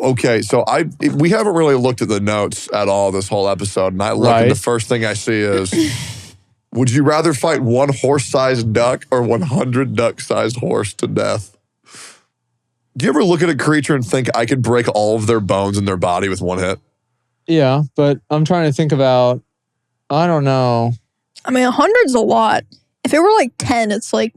Okay, so we haven't really looked at the notes at all this whole episode, and I look and the first thing I see is, would you rather fight one horse-sized duck or 100 duck-sized horse to death? Do you ever look at a creature and think, I could break all of their bones in their body with one hit? Yeah, but I'm trying to think about, I don't know. I mean, 100's a lot. If it were like 10, it's like,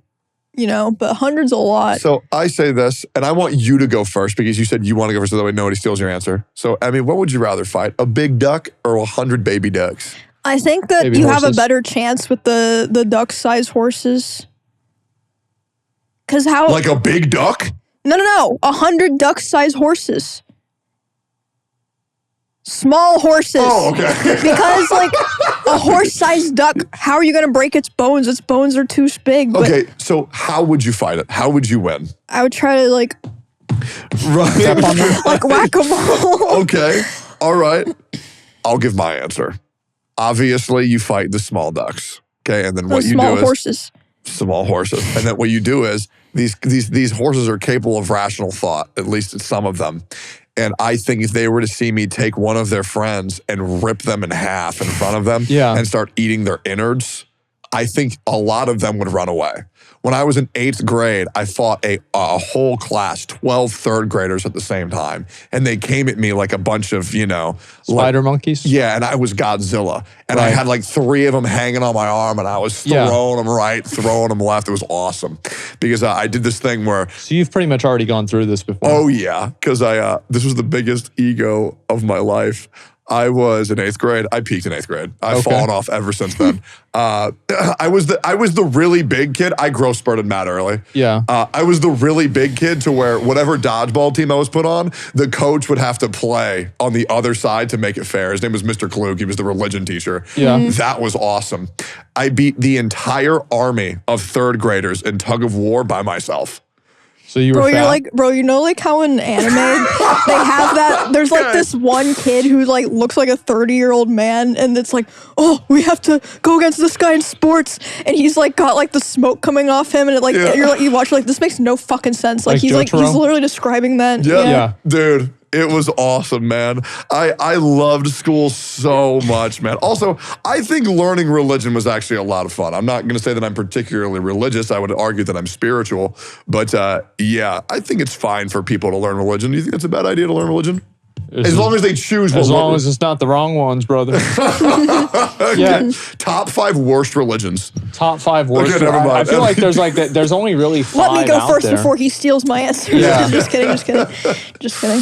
but 100's a lot. So I say this, and I want you to go first because you said you want to go first so that way nobody steals your answer. So, Emmy, what would you rather fight? A big duck or 100 baby ducks? I think that Baby you horses. have a better chance with the duck-sized horses. Because how... Like a big duck? No. 100 duck-sized horses. Small horses. Oh, okay. Because, like, a horse-sized duck, how are you going to break its bones? Its bones are too big. But Okay, so how would you fight it? How would you win? I would try to, like whack-a-mole. Okay, all right. I'll give my answer. Obviously, you fight the small ducks. Okay, and then what you do Small is... horses. Small horses. And then what you do is, these horses are capable of rational thought, at least some of them. And I think if they were to see me take one of their friends and rip them in half in front of them and start eating their innards, I think a lot of them would run away. When I was in 8th grade, I fought a whole class, 12 third graders at the same time. And they came at me like a bunch of, Spider monkeys? Yeah, and I was Godzilla. And I had like 3 of them hanging on my arm, and I was throwing them right, throwing them left. It was awesome. Because I did this thing where... So you've pretty much already gone through this before. Oh, yeah. Because this was the biggest ego of my life. I was in 8th grade. I peaked in 8th grade. I've fallen off ever since then. I was the really big kid. I growth spurted mad early. Yeah. I was the really big kid to where whatever dodgeball team I was put on, the coach would have to play on the other side to make it fair. His name was Mr. Klug. He was the religion teacher. Yeah. That was awesome. I beat the entire army of third graders in tug of war by myself. So you were fat? You're like how in anime they have that. There's like this one kid who like looks like a 30-year-old man, and it's like, oh, we have to go against this guy in sports, and he's like got like the smoke coming off him, and you watch like this makes no fucking sense. Like he's literally describing that. Yeah, dude. It was awesome, man. I loved school so much, man. Also, I think learning religion was actually a lot of fun. I'm not going to say that I'm particularly religious. I would argue that I'm spiritual. But yeah, I think it's fine for people to learn religion. Do you think it's a bad idea to learn religion? As long as they choose. As long as it's not the wrong ones, brother. Yeah. Top 5 worst religions. Top 5 worst. Okay, never mind. I feel like there's only really 5 Let me go out first there. before he steals my answer. Yeah. Just kidding.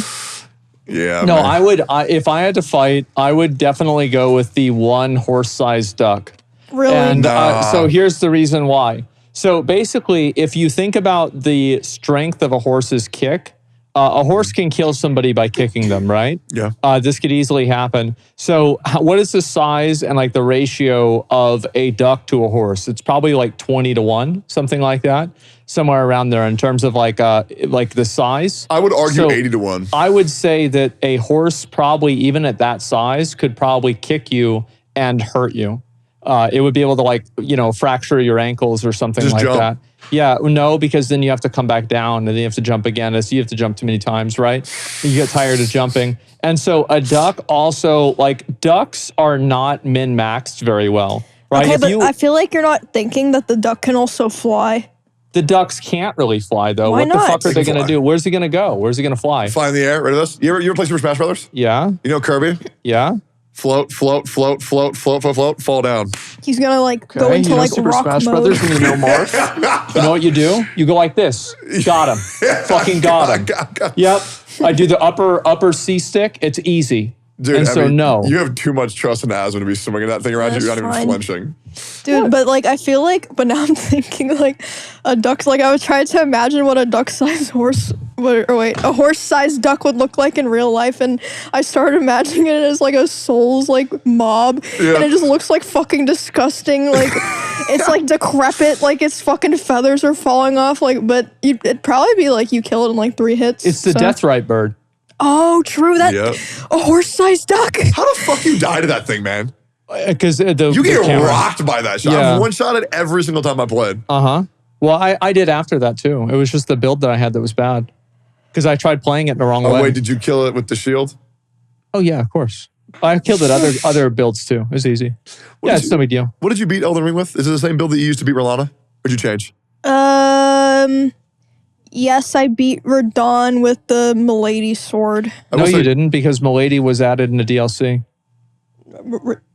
Yeah. No, man. if I had to fight, I would definitely go with the one horse-sized duck. Really? And so here's the reason why. So basically, if you think about the strength of a horse's kick, a horse can kill somebody by kicking them, right? Yeah. This could easily happen. So what is the size and like the ratio of a duck to a horse? It's probably like 20-1, something like that. Somewhere around there in terms of like the size. I would argue 80-1. I would say that a horse probably, even at that size, could probably kick you and hurt you. It would be able to fracture your ankles or something Just like jump. that. Yeah, no, because then you have to come back down and then you have to jump again. So you have to jump too many times, right? You get tired of jumping. And so a duck also, ducks are not min-maxed very well, right? Okay, but I feel like you're not thinking that the duck can also fly. The ducks can't really fly, though. Why what not? the fuck are they They can going to fly. do? Where's he going to go? Where's he going to fly? Fly in the air. Ready for this? You ever play Super Smash Brothers? Yeah, You know Kirby? yeah. Float, float, float, float, float, float, float, fall down. He's gonna go Okay, into you know like Super rock Smash mode. Brothers when you know Marth? You know what you do? You go like this. Got him. Fucking got him. Yep. I do the upper C stick. It's easy. Dude, and so no. You have too much trust in Asma to be swinging that thing around you. You're not That's even fine. flinching. Dude, but I feel like, but now I'm thinking a duck's I was trying to imagine what a duck-sized horse, a horse-sized duck would look like in real life, and I started imagining it as a soul's mob, Yeah. and it just looks fucking disgusting, it's decrepit, its fucking feathers are falling off, but it'd probably be you kill it in 3 hits. It's the death right bird. Oh, true, that, Yep. a horse-sized duck. How the fuck you die to that thing, man? Because You get rocked by that shot. Yeah. I've one-shotted every single time I played. Uh-huh. Well, I did after that too. It was just the build that I had that was bad. because I tried playing it the wrong way. Oh, wait, did you kill it with the shield? Oh, yeah, of course. I killed it other builds too. It was easy. Yeah, it's no big deal. What did you beat Elden Ring with? Is it the same build that you used to beat Rolana? Or did you change? Yes, I beat Radon with the Milady sword. No, you didn't, because Milady was added in the DLC.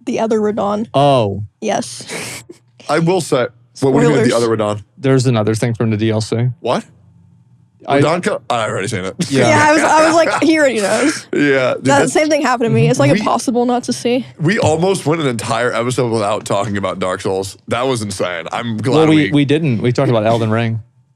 The other Radon. Oh. Yes. I will say, what do you mean with the other Radon? There's another thing from the DLC. What? Radon? I've already seen it. Yeah, I was like, he already knows. Yeah. Dude, That same thing happened to me. It's like impossible not to see. We almost went an entire episode without talking about Dark Souls. That was insane. I'm glad we didn't. We talked about Elden Ring.